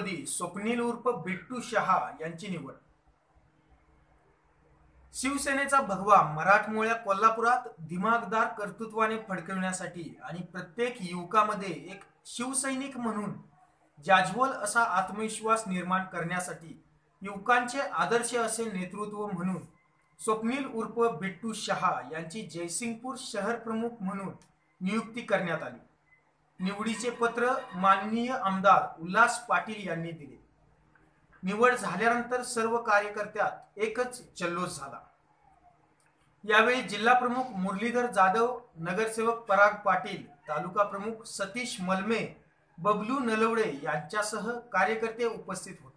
पदी स्वप्नील उर्फ बिट्टू शहा यांची निवड। शिवसेनेचा भगवा मराठमोळ्या कोल्हापुरात दिमागदार कर्तृत्वाने फडकविण्यासाठी आणि प्रत्येक युवकामध्ये एक शिवसैनिक म्हणून जाज्वल असा आत्मविश्वास निर्माण करण्यासाठी युवकांचे आदर्श असे नेतृत्व म्हणून स्वप्नील उर्फ बिट्टू शहा यांची जयसिंगपूर शहर प्रमुख म्हणून नियुक्ती करण्यात आली। निवडीचे पत्र माननीय आमदार उल्हास पाटील यांनी दिले। निवड झाल्यानंतर सर्व कार्यकर्त्यात एकच जल्लोष झाला। यावेळी जिल्हा प्रमुख मुरलीधर जाधव, नगरसेवक पराग पाटील, तालुका प्रमुख सतीश मलमे, बबलू नलवडे यांच्यासह कार्यकर्ते उपस्थित होते।